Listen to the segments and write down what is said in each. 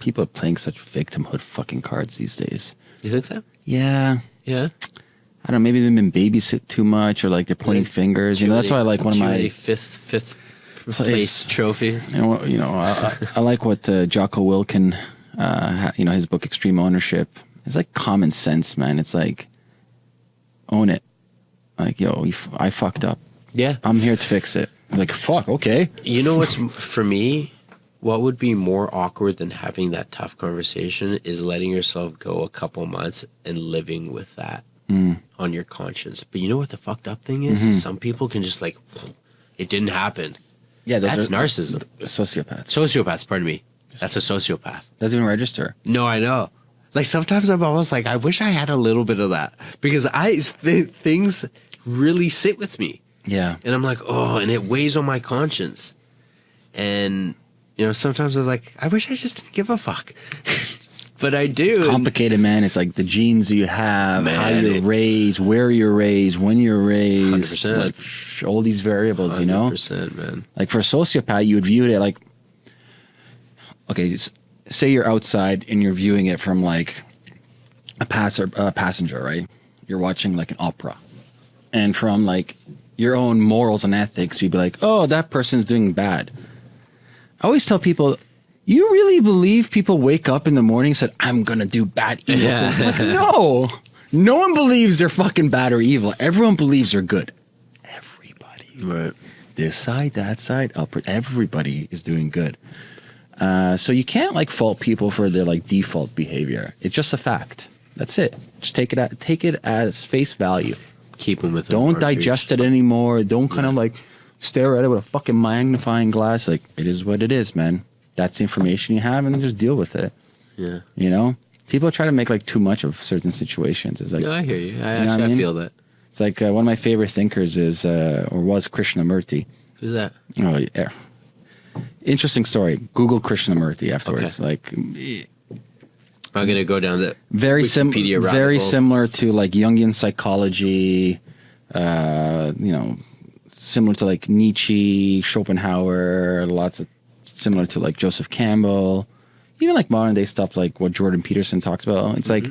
people are playing such victimhood fucking cards these days. You think so? Yeah. Yeah. I don't know, maybe they've been babysit too much, or like they're pointing fingers. You know, that's why I like one of my fifth place trophies. You know, I like what Jocko Wilkin, you know, his book Extreme Ownership. It's like common sense, man. It's like, own it. Like, yo, I fucked up. Yeah. I'm here to fix it. I'm like, fuck, okay. You know what's, for me, what would be more awkward than having that tough conversation is letting yourself go a couple months and living with that on your conscience. But you know what the fucked up thing is? Some people can just like, it didn't happen. Yeah, that's narcissism. Sociopaths. Sociopaths, pardon me. That's a sociopath. Doesn't even register. No, I know. Like sometimes I'm almost like, I wish I had a little bit of that, because things really sit with me. Yeah. And I'm like, oh, and it weighs on my conscience. And, you know, sometimes I'm like, I wish I just didn't give a fuck. But I do. It's complicated, man. It's like the genes you have, how you're raised, where you're raised, when you're raised. 100%. Like all these variables, 100%, you know? 100%, man. Like for a sociopath, you would view it like, okay, say you're outside and you're viewing it from like a passenger, right? You're watching like an opera. And from like your own morals and ethics, you'd be like, oh, that person's doing bad. I always tell people, you really believe people wake up in the morning and said, I'm going to do bad, evil things? Like, no. No one believes they're fucking bad or evil. Everyone believes they're good. Everybody. Right. This side, that side, upper. Everybody is doing good. So you can't like fault people for their like default behavior. It's just a fact. That's it. Just take it as face value. Keep them with. Don't digest it anymore. Don't kind of like stare at it with a fucking magnifying glass. Like, it is what it is, man. That's the information you have, and then just deal with it. Yeah. You know, people try to make like too much of certain situations. It's like, no, I hear you. I feel that. It's like one of my favorite thinkers is or was Krishnamurti. Who's that? Oh yeah. Interesting story. Google Krishnamurti afterwards. Okay. Like, I'm gonna go down the very Wikipedia rabbit very hole. similar to like Jungian psychology. You know, similar to like Nietzsche, Schopenhauer. Lots of similar to like Joseph Campbell. Even like modern day stuff like what Jordan Peterson talks about. It's like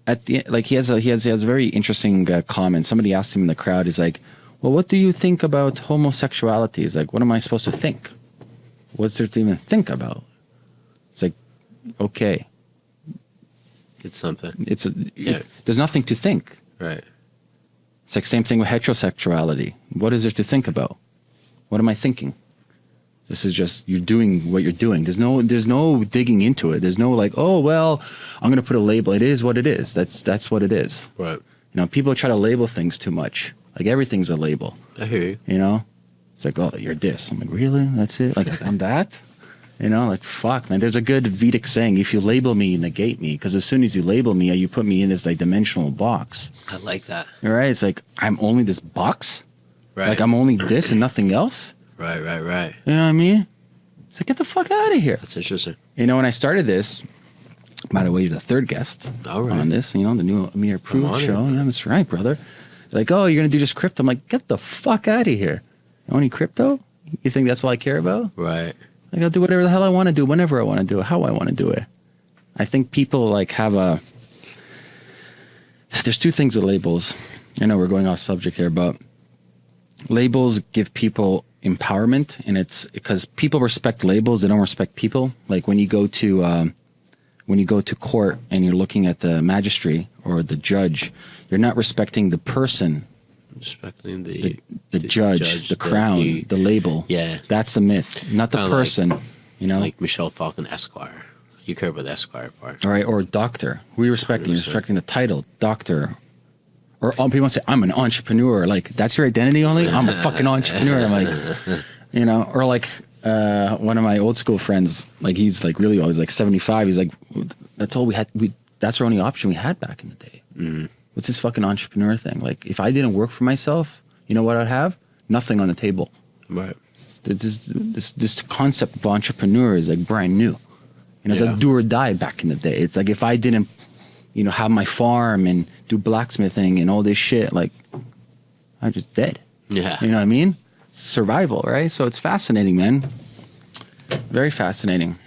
at the like he has a very interesting comment. Somebody asked him in the crowd, is like, well, what do you think about homosexuality? He's like, what am I supposed to think? What's there to even think about? It's like, okay. It's something. There's nothing to think. Right. It's like same thing with heterosexuality. What is there to think about? What am I thinking? This is just, you're doing what you're doing. There's no digging into it. There's no like, oh, well, I'm going to put a label. It is what it is. That's what it is. Right. You know, people try to label things too much. Like everything's a label. I hear you. You know? It's like, oh, you're this. I'm like, really? That's it? Like, I'm that? You know, like, fuck, man. There's a good Vedic saying, if you label me, you negate me. Because as soon as you label me, you put me in this like dimensional box. I like that. All right? It's like, I'm only this box? Right. Like, I'm only this and nothing else? Right. You know what I mean? It's like, get the fuck out of here. That's interesting. You know, when I started this, by the way, you're the third guest on this, you know, the new Ameer Rosic show. Yeah, that's right, brother. They're like, oh, you're going to do just crypto. I'm like, get the fuck out of here. You want any crypto? You think that's all I care about? Right. Like, I'll do whatever the hell I want to do, whenever I want to do it, how I want to do it. I think people like have there's two things with labels. I know we're going off subject here, but labels give people empowerment, and it's because people respect labels, they don't respect people. Like when you go to court and you're looking at the magistrate or the judge, you're not respecting the person. Respecting the judge, the crown, the label. Yeah. That's the myth, not the person. Like, you know? Like Michelle Falcon Esquire. You care about the Esquire part. All right, or doctor. Who are you respecting? 100%. You're respecting the title, doctor. Or people say, I'm an entrepreneur. Like, that's your identity only? I'm a fucking entrepreneur. I'm like, you know, or like one of my old school friends, like he's like really old, he's like 75. He's like, that's all we had. That's our only option we had back in the day. Mm-hmm. What's this fucking entrepreneur thing? Like, if I didn't work for myself, you know what I'd have? Nothing on the table. Right. This concept of entrepreneur is like brand new. You know, it's like do or die back in the day. It's like if I didn't, you know, have my farm and do blacksmithing and all this shit, like, I'm just dead. Yeah. You know what I mean? Survival, right? So it's fascinating, man. Very fascinating.